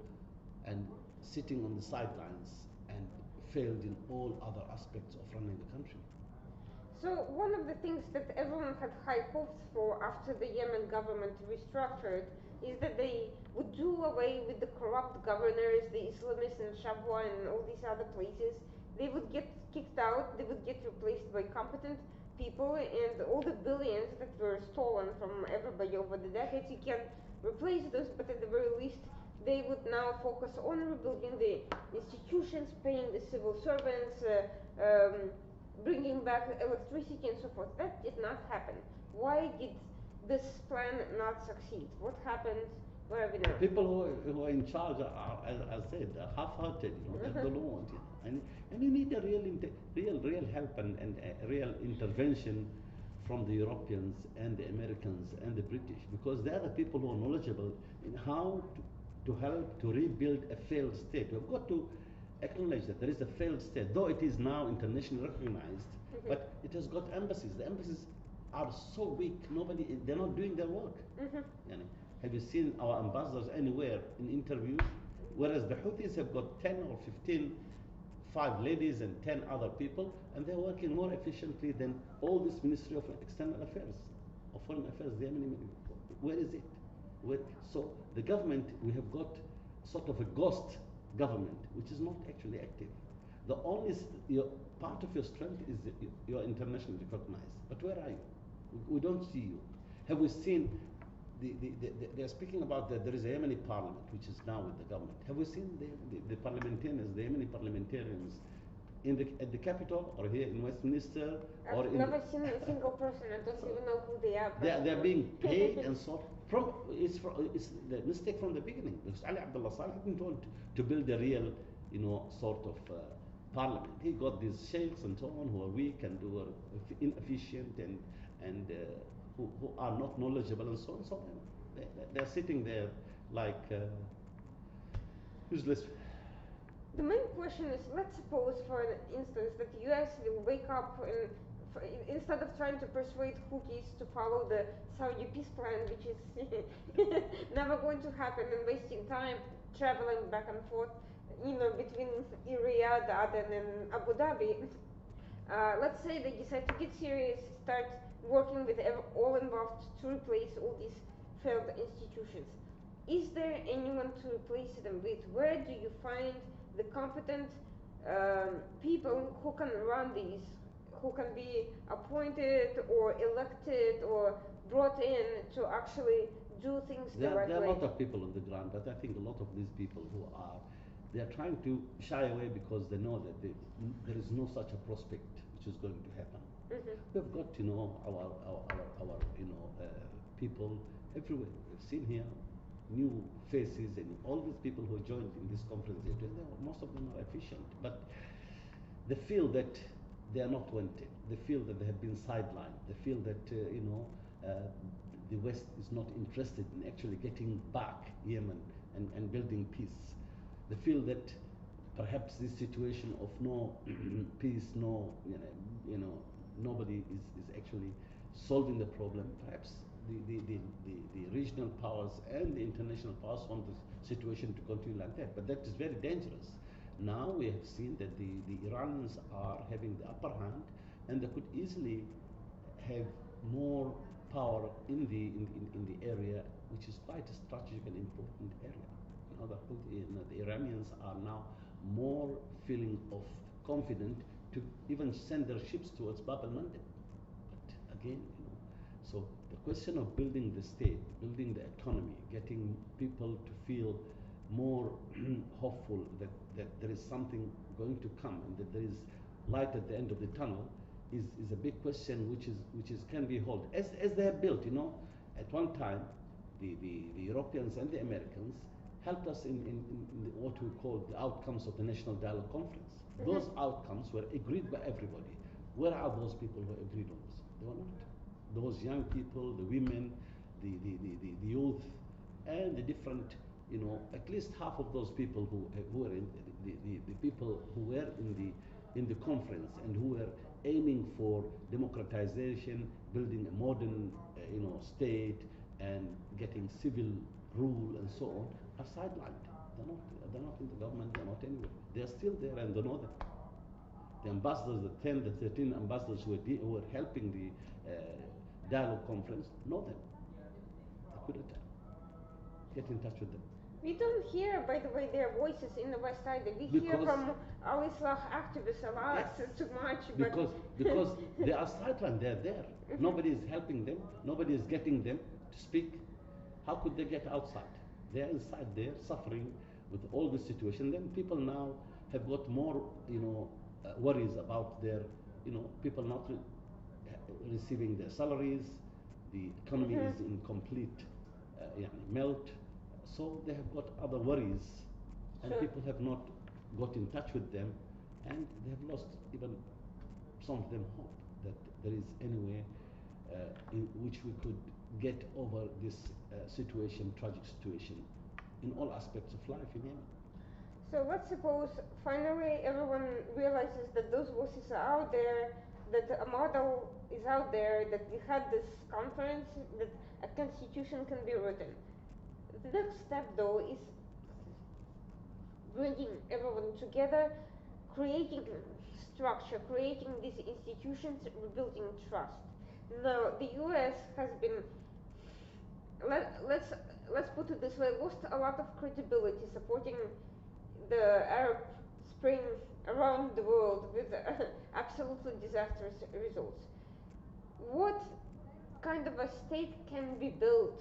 and sitting on the sidelines and failed in all other aspects of running the country. So one of the things that everyone had high hopes for after the Yemen government restructured is that they would do away with the corrupt governors, the Islamists in Shabwa and all these other places. They would get kicked out, they would get replaced by competent people, and all the billions that were stolen from everybody over the decades, you can replace those, but at the very least they would now focus on rebuilding the institutions, paying the civil servants, bringing back electricity and so forth. That did not happen. Why did this plan not succeed? What happened? Where are we now? The people who are in charge are, as I said, half-hearted. They don't want it. And you need a real help and a real intervention from the Europeans and the Americans and the British, because they are the people who are knowledgeable in how to help to rebuild a failed state. We've got to acknowledge that there is a failed state, though it is now internationally recognized, but it has got embassies. The embassies are so weak, they're not doing their work. Have you seen our ambassadors anywhere in interviews? Whereas the Houthis have got 10 or 15 5 ladies and 10 other people, and they're working more efficiently than all this Ministry of External Affairs, of Foreign Affairs. Where is it? So the government, we have got sort of a ghost government, which is not actually active. The only part of your strength is you're internationally recognized. But where are you? We don't see you. Have we seen they're speaking about that there is a Yemeni parliament, which is now with the government. Have we seen the parliamentarians, the Yemeni parliamentarians at the capital or here in Westminster? I've never seen a single person. I don't even know who they are. They're being paid and so on. It's the mistake from the beginning, because Ali Abdullah Saleh had been told to build a real, sort of parliament. He got these sheikhs and so on who are weak and who are inefficient and who are not knowledgeable and so on. So they're sitting there like useless. The main question is, let's suppose, for instance, that the US will wake up and instead of trying to persuade Houthis to follow the Saudi peace plan, which is never going to happen, and wasting time traveling back and forth, between Riyadh, Aden, and Abu Dhabi. Let's say they decide to get serious, start working with all involved to replace all these failed institutions. Is there anyone to replace them with? Where do you find the competent people who can run these, who can be appointed or elected or brought in to actually do things the right way? There are a lot of people on the ground, but I think a lot of these people they are trying to shy away because they know that there is no such a prospect which is going to happen. We've got, our people everywhere. We've seen here new faces and all these people who joined in this conference. Most of them are efficient, but they feel that they are not wanted. They feel that they have been sidelined. They feel that the West is not interested in actually getting back Yemen and building peace. They feel that perhaps this situation of no peace, nobody is actually solving the problem. Perhaps the regional powers and the international powers want the situation to continue like that. But that is very dangerous. Now we have seen that the Iranians are having the upper hand, and they could easily have more power in the area, which is quite a strategic and important area. The Iranians are now more feeling of confident to even send their ships towards Bab al-Mandeb. But again, so the question of building the state, building the economy, getting people to feel more hopeful that there is something going to come and that there is light at the end of the tunnel is a big question which can be held. As they have built, at one time the Europeans and the Americans helped us in what we call the outcomes of the National Dialogue Conference. Those outcomes were agreed by everybody. Where are those people who agreed on this? They were not. Those young people, the women, the youth, and the different, at least half of those people who were in the people who were in the conference and who were aiming for democratization, building a modern, state, and getting civil rule and so on, are sidelined. They're not in the government. They're not anywhere. They're still there, and they know them. The ambassadors, the 10, the 13 ambassadors who were helping the dialogue conference, know them. I couldn't get in touch with them. We don't hear, by the way, their voices in the West either. We hear from al-Islah activists a lot, too much. Because they are sidelined. They're there. Nobody is helping them. Nobody is getting them to speak. How could they get outside? They are inside there, suffering with all this situation. Then people now have got more, worries about their, people not receiving their salaries. The economy is in complete melt. So they have got other worries, and people have not got in touch with them, and they have lost even some of them hope that there is any way in which we could get over this tragic situation, in all aspects of life in Yemen. So let's suppose finally everyone realizes that those voices are out there, that a model is out there, that we had this conference, that a constitution can be written. The next step, though, is bringing everyone together, creating structure, creating these institutions, rebuilding trust. Now, the US has been, let's put it this way, lost a lot of credibility supporting the Arab Spring around the world with absolutely disastrous results. What kind of a state can be built?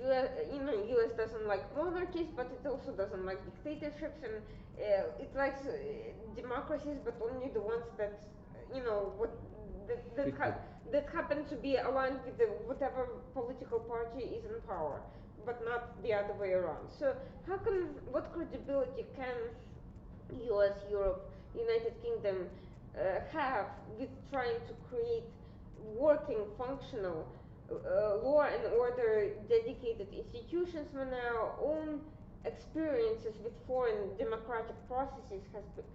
US doesn't like monarchies, but it also doesn't like dictatorships, and it likes democracies, but only the ones that what that happen to be aligned with whatever political party is in power, but not the other way around. So what credibility can US, Europe, United Kingdom have with trying to create working, functional, law and order dedicated institutions when our own experiences with foreign democratic processes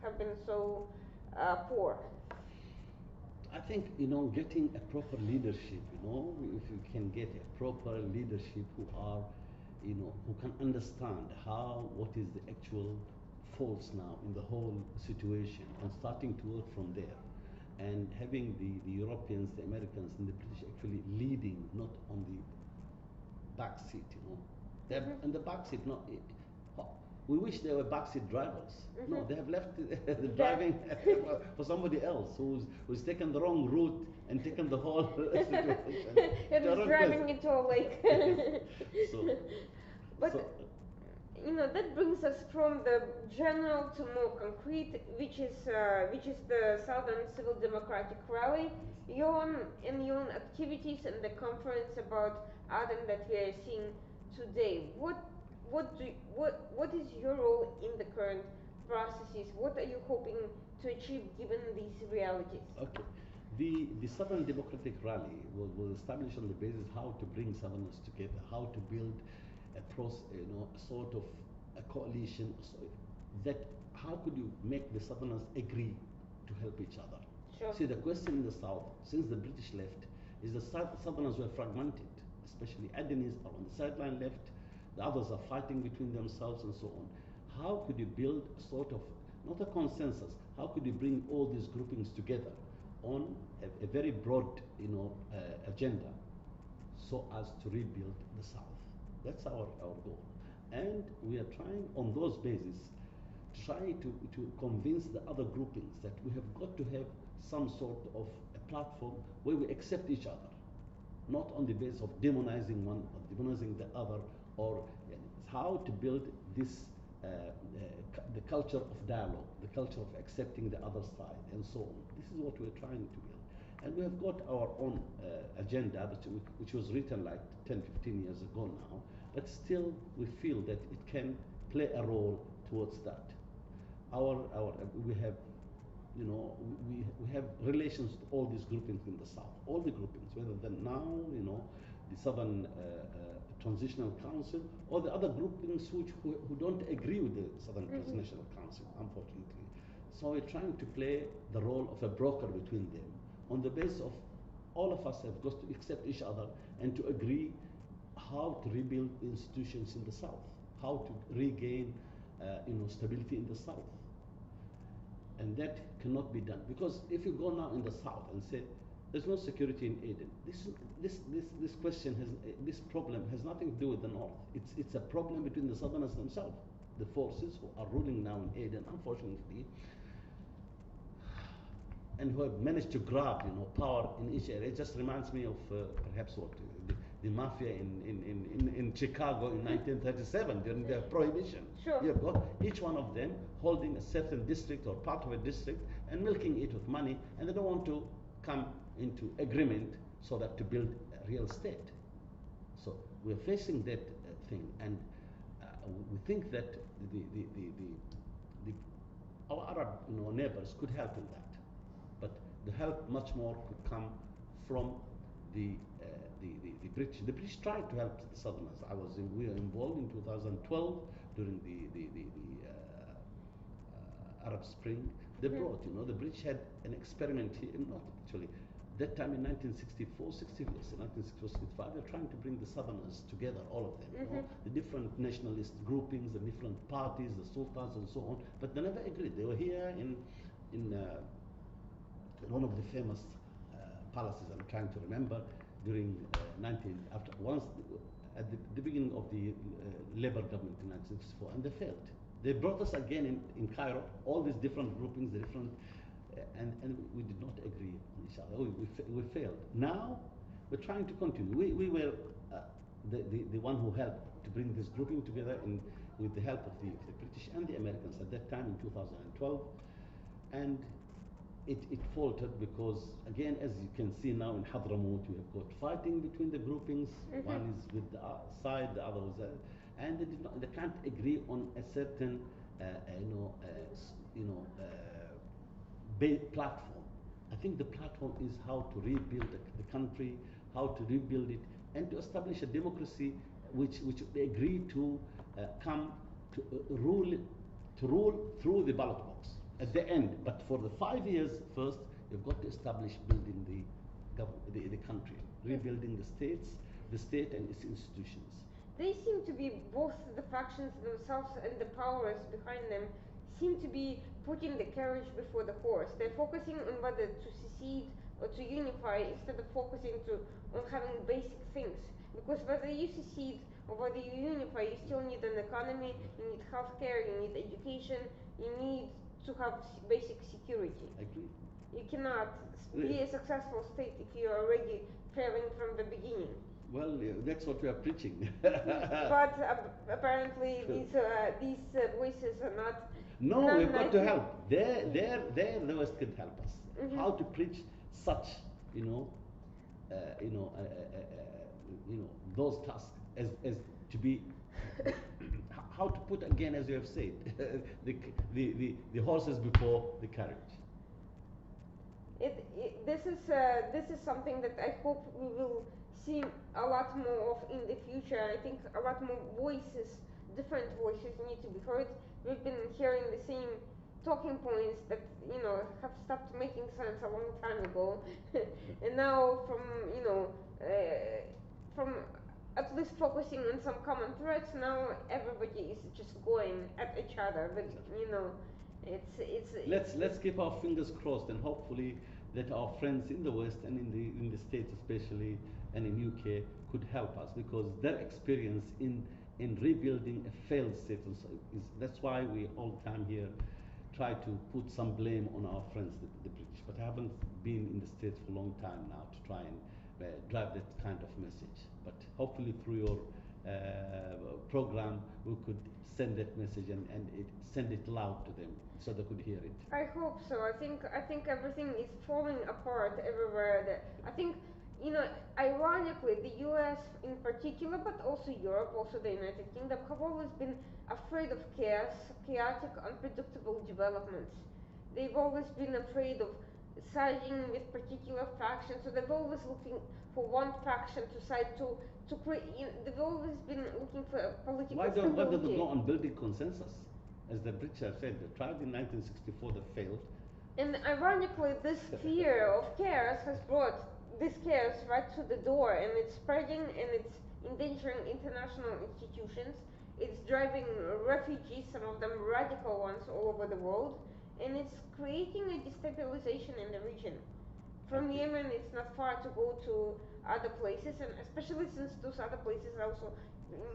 have been so poor? I think, getting a proper leadership, if you can get a proper leadership who are, who can understand what is the actual faults now in the whole situation, and starting to work from there, and having the Europeans, the Americans, and the British actually leading, not on the back seat, They're in the back seat, not. We wish they were backseat drivers. No, they have left the driving for somebody else who's taken the wrong route and taken the whole situation. And is driving into a lake. But that brings us from the general to more concrete, which is the Southern Civil Democratic Rally, your own activities and the conference about Aden that we are seeing today. What is your role in the current processes? What are you hoping to achieve given these realities? Okay. The Southern Democratic Rally was established on the basis how to bring Southerners together, how to build a sort of a coalition, that how could you make the Southerners agree to help each other? Sure. See, the question in the South, since the British left, is the Southerners were fragmented, especially Adenis are on the sideline left, the others are fighting between themselves and so on. How could you build a sort of, not a consensus, how could you bring all these groupings together on a very broad, agenda, so as to rebuild the South? That's our goal. And we are trying on those bases, try to convince the other groupings that we have got to have some sort of a platform where we accept each other, not on the basis of demonizing one or demonizing the other, or how to build this the culture of dialogue, the culture of accepting the other side, and so on. This is what we're trying to build. And we have got our own agenda, which was written like 10, 15 years ago now, but still we feel that it can play a role towards that. We have, we have relations with all these groupings in the South, all the groupings, whether they're now, the Southern Transitional Council, or the other groupings who don't agree with the Southern Transitional Council, unfortunately. So we're trying to play the role of a broker between them, on the basis of all of us have got to accept each other and to agree how to rebuild the institutions in the South, how to regain stability in the South. And that cannot be done, because if you go now in the South and say there's no security in Aden, this problem has nothing to do with the North. It's a problem between the Southerners themselves, the forces who are ruling now in Aden, unfortunately, and who have managed to grab power in each area. It just reminds me of perhaps what the mafia in Chicago in 1937 during the Prohibition. Sure. You've got each one of them holding a certain district or part of a district and milking it with money, and they don't want to come into agreement so that to build a real state. So we're facing that thing, and we think that our Arab neighbors could help in that. But the help much more could come from the British. The British tried to help the Southerners. We were involved in 2012 during the Arab Spring. They brought, the British had an experiment here, not actually, that time in 1964, 65, they're trying to bring the Southerners together, all of them, the different nationalist groupings, the different parties, the sultans and so on, but they never agreed. They were here in in one of the famous palaces. I'm trying to remember during 19 after once at the beginning of the Labour government in 1964, and they failed. They brought us again in Cairo, all these different groupings, the different, and we did not agree on each other. We failed. Now we're trying to continue. We were the one who helped to bring this grouping together with the help of the British and the Americans at that time in 2012, and it faltered because, again, as you can see now in Hadramaut, we have got fighting between the groupings. One is with the side, the other was, and they can't agree on a certain, platform. I think the platform is how to rebuild the country, how to rebuild it, and to establish a democracy which they agree to come to rule through the ballot box at the end. But for the 5 years first, you've got to establish building the country, rebuilding the state and its institutions. They seem to be, both the factions themselves and the powers behind them seem to be putting the carriage before the horse. They're focusing on whether to secede or to unify instead of focusing on having basic things. Because whether you secede or whether you unify, you still need an economy, you need healthcare, you need education, you need to have basic security. I agree. You cannot be a successful state if you're already failing from the beginning. Well, that's what we are preaching. But apparently these voices are not. No, we've got to help. There, the West could help us. How to preach such, those tasks as to be. How to put, again, as you have said, the horses before the carriage. This is something that I hope we will see a lot more of in the future. I think a lot more different voices need to be heard. We've been hearing the same talking points that have stopped making sense a long time ago, and now from at least focusing on some common threads, now everybody is just going at each other. But let's keep our fingers crossed, and hopefully that our friends in the West and in the States especially and in UK could help us, because their experience in rebuilding a failed state that's why we all the time here try to put some blame on our friends, the British. But I haven't been in the States for a long time now to try and drive that kind of message. But hopefully through your program we could send that message and send it loud to them so they could hear it. I hope so. I think everything is falling apart everywhere. I think, ironically, the US in particular, but also Europe, also the United Kingdom, have always been afraid of chaotic, unpredictable developments. They've always been afraid of siding with particular factions, so they've always looking for one faction to side to create. They've always been looking for political stability. Why don't they go on building consensus? As the British have said, they tried in 1964, they failed. And ironically, this fear of chaos has brought this chaos right to the door, and it's spreading, and it's endangering international institutions. It's driving refugees, some of them radical ones, all over the world, and it's creating a destabilization in the region. From Yemen, it's not far to go to other places, and especially since those other places are also,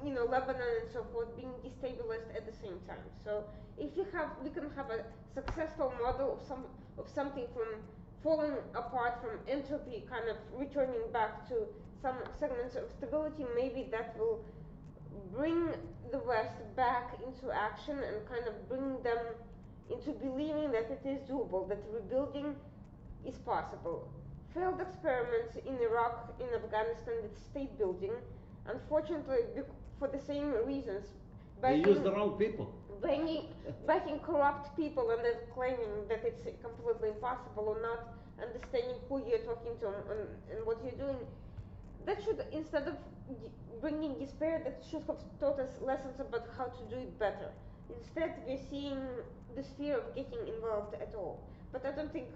Lebanon and so forth, being destabilized at the same time. So if we can have a successful model of something from falling apart, from entropy, kind of returning back to some segments of stability, maybe that will bring the West back into action and kind of bring them into believing that it is doable, that rebuilding is possible. Failed experiments in Iraq, in Afghanistan with state building, unfortunately, for the same reasons. They use the wrong people. Backing corrupt people and then claiming that it's completely impossible, or not understanding who you're talking to and what you're doing. That should, instead of bringing despair, that should have taught us lessons about how to do it better. Instead, we're seeing this fear of getting involved at all. But I don't think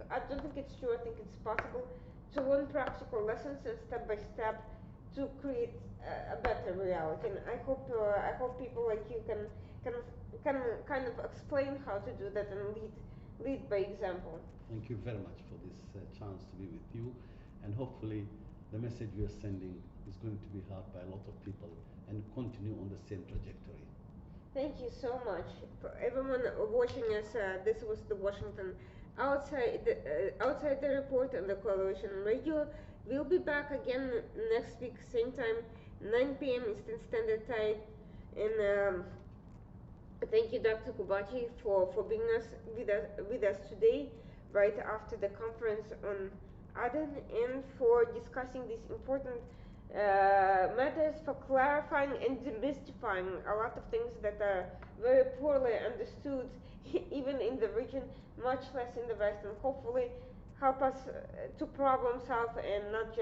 it's true. I think it's possible to learn practical lessons and step by step to create a better reality. And I hope people like you can kind of explain how to do that and lead lead by example. Thank you very much for this chance to be with you, and hopefully the message we are sending is going to be heard by a lot of people and continue on the same trajectory. Thank you so much for everyone watching us. This was the Washington Outside the Report on the Coalition Radio. We'll be back again next week, same time, 9 p.m. Eastern Standard Time. And thank you, Dr. Qubaty, for being with us today, right after the conference on Aden, and for discussing these important matters, for clarifying and demystifying a lot of things that are very poorly understood, even in the region, much less in the West, and hopefully help us to problem solve and not just